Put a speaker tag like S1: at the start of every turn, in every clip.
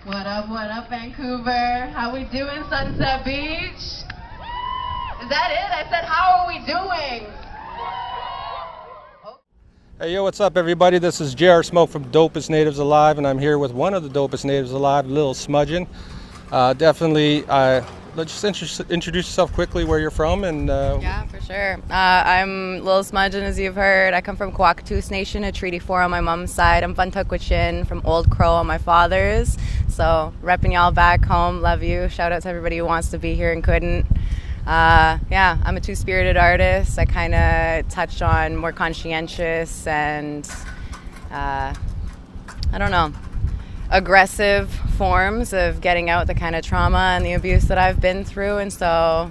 S1: What up, Vancouver? How we doing, Sunset Beach? Is that it? I said, how are we doing?
S2: Hey, yo, what's up, everybody? This is JR Smoke from Dopest Natives Alive, and I'm here with one of the Dopest Natives Alive, LIL Smudgin. Let's just introduce yourself quickly, where you're from, and
S3: Yeah, for sure. I'm LIL Smudgin, as you've heard. I come from Kwakatus Nation, a Treaty 4 on my mom's side. I'm Funtukwichin from Old Crow on my father's. So, repping y'all back home. Love you. Shout out to everybody who wants to be here and couldn't. Yeah, I'm a two-spirited artist. I kind of touch on more conscientious and, I don't know, aggressive forms of getting out the kind of trauma and the abuse that I've been through. And so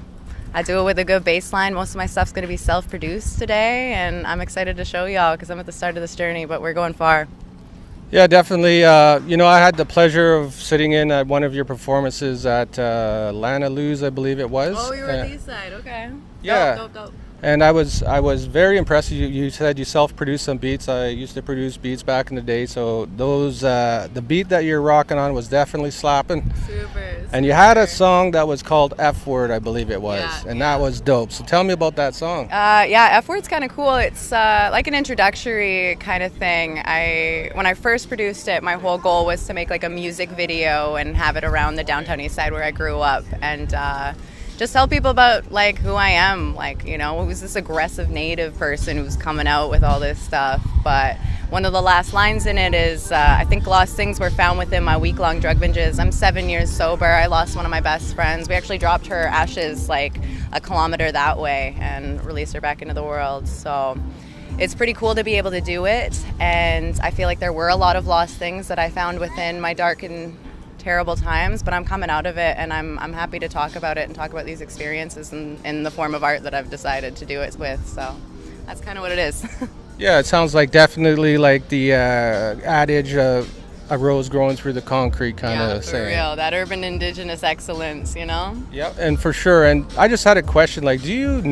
S3: I do it with a good baseline. Most of my stuff's going to be self-produced today, and I'm excited to show y'all because I'm at the start of this journey, but we're going far.
S2: yeah, definitely. You know, I had the pleasure of sitting in at one of your performances at Lana Lou's, I believe it was.
S3: Oh, you were at East Side, okay.
S2: Yeah.
S3: Dope.
S2: And I was very impressed. You said you self-produced some beats. I used to produce beats back in the day, so those the beat that you're rocking on was definitely slapping.
S3: Super.
S2: And you had a song that was called F Word, I believe it was,
S3: Yeah,
S2: and that was dope. So tell me about that song.
S3: Yeah, F Word's kind of cool. It's like an introductory kind of thing. When I first produced it, my whole goal was to make like a music video and have it around the downtown East Side where I grew up, and just tell people about like who I am, like, you know, who's this aggressive native person who's coming out with all this stuff. But one of the last lines in it is, I think lost things were found within my week-long drug binges. I'm 7 years sober. I lost one of my best friends. We actually dropped her ashes like a kilometer that way and released her back into the world. So it's pretty cool to be able to do it. And I feel like there were a lot of lost things that I found within my dark and terrible times, but I'm coming out of it, and I'm happy to talk about it and talk about these experiences in the form of art that I've decided to do it with. So that's kind of what it is.
S2: Yeah, it sounds like definitely like the adage a rose growing through the concrete kind of saying.
S3: Yeah, for real. That urban indigenous excellence, you know?
S2: Yeah, and for sure. And I just had a question, like, do you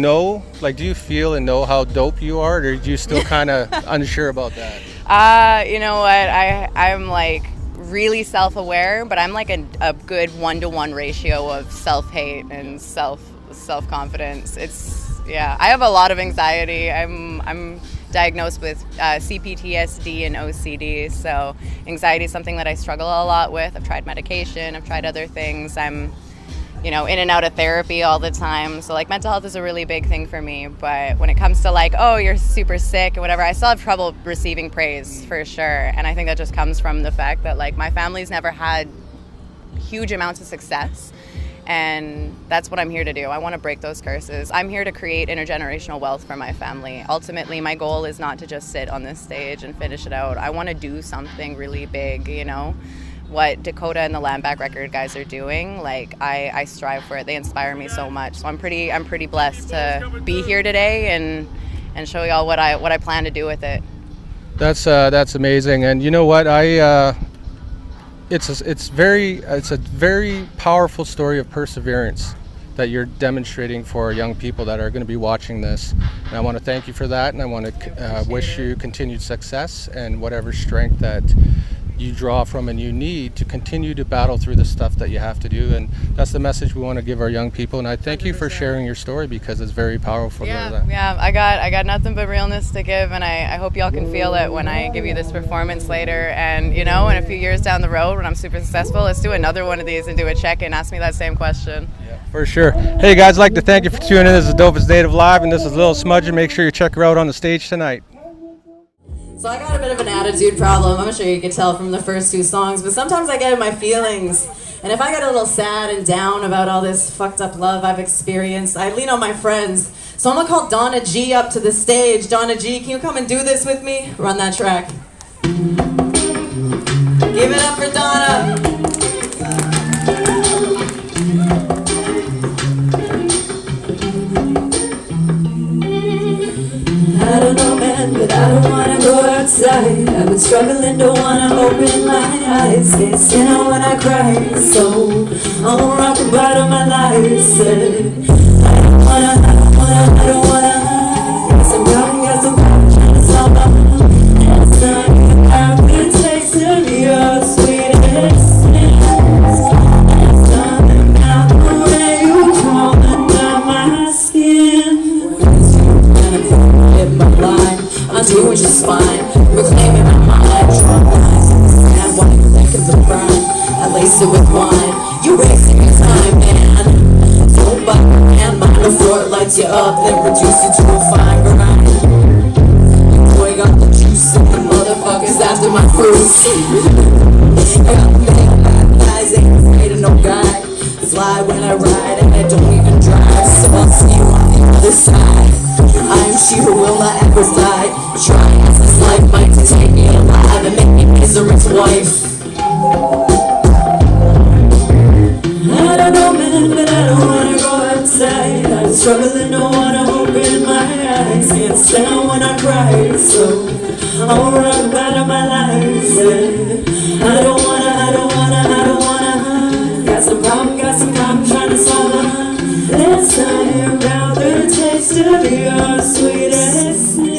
S2: feel and know how dope you are, or are you still kind of unsure about that?
S3: You know what? I'm like really self-aware, but I'm like a good 1-to-1 ratio of self-hate and self-confidence. I have a lot of anxiety. I'm diagnosed with CPTSD and OCD, so anxiety is something that I struggle a lot with. I've tried medication, I've tried other things. I'm, you know, in and out of therapy all the time. So like mental health is a really big thing for me. But when it comes to like, oh, you're super sick or whatever, I still have trouble receiving praise for sure. And I think that just comes from the fact that like my family's never had huge amounts of success. And that's what I'm here to do. I want to break those curses. I'm here to create intergenerational wealth for my family. Ultimately, my goal is not to just sit on this stage and finish it out. I want to do something really big, you know? What Dakota and the Landback record guys are doing, like I strive for it. They inspire me so much. So I'm pretty blessed to be here today and show y'all what I plan to do with it.
S2: That's amazing. And you know what? It's a very powerful story of perseverance that you're demonstrating for young people that are going to be watching this. And I want to thank you for that, and I want to wish you continued success and whatever strength that you draw from and you need to continue to battle through the stuff that you have to do. And that's the message we want to give our young people. And I thank you for sharing your story because it's very powerful.
S3: Yeah, I got nothing but realness to give, and I hope y'all can feel it when I give you this performance later. And you know, in a few years down the road when I'm super successful, let's do another one of these and do a check-in. Ask me that same question.
S2: Yeah, for sure. Hey guys, I'd like to thank you for tuning in. This is Dopest Native Live, and this is LIL Smudgin. Make sure you check her out on the stage tonight.
S1: So I got a bit of an attitude problem. I'm sure you could tell from the first two songs, but sometimes I get in my feelings. And if I get a little sad and down about all this fucked up love I've experienced, I lean on my friends. So I'm gonna call Donna G up to the stage. Donna G, can you come and do this with me? Run that track. Give it up for Donna.
S4: I don't know, man, but I don't wanna go outside. I've been struggling, don't wanna open my eyes. Can't stand out when I cry, so I'm rock the bottom of my life. Said, I don't wanna. Got some young, got some passion, some and some. I've been tasting your sweetness. up, then reduce it to a fine grind. Boy, got the juice and the motherfuckers after my fruits. Got the man baptized, ain't afraid of no guy. Fly when I ride and I don't even drive. So I'll see you on the other side. I am she who will not ever die. Trying as this life might to take me alive and make me misery's wife. I don't know, man, but I don't wanna go outside. I'm struggling, don't wanna open my eyes. Can't stand when I cry, so I'll run out of my life. Yeah. I don't wanna. Got some problem trying to solve them. This time, now the taste of your sweetest.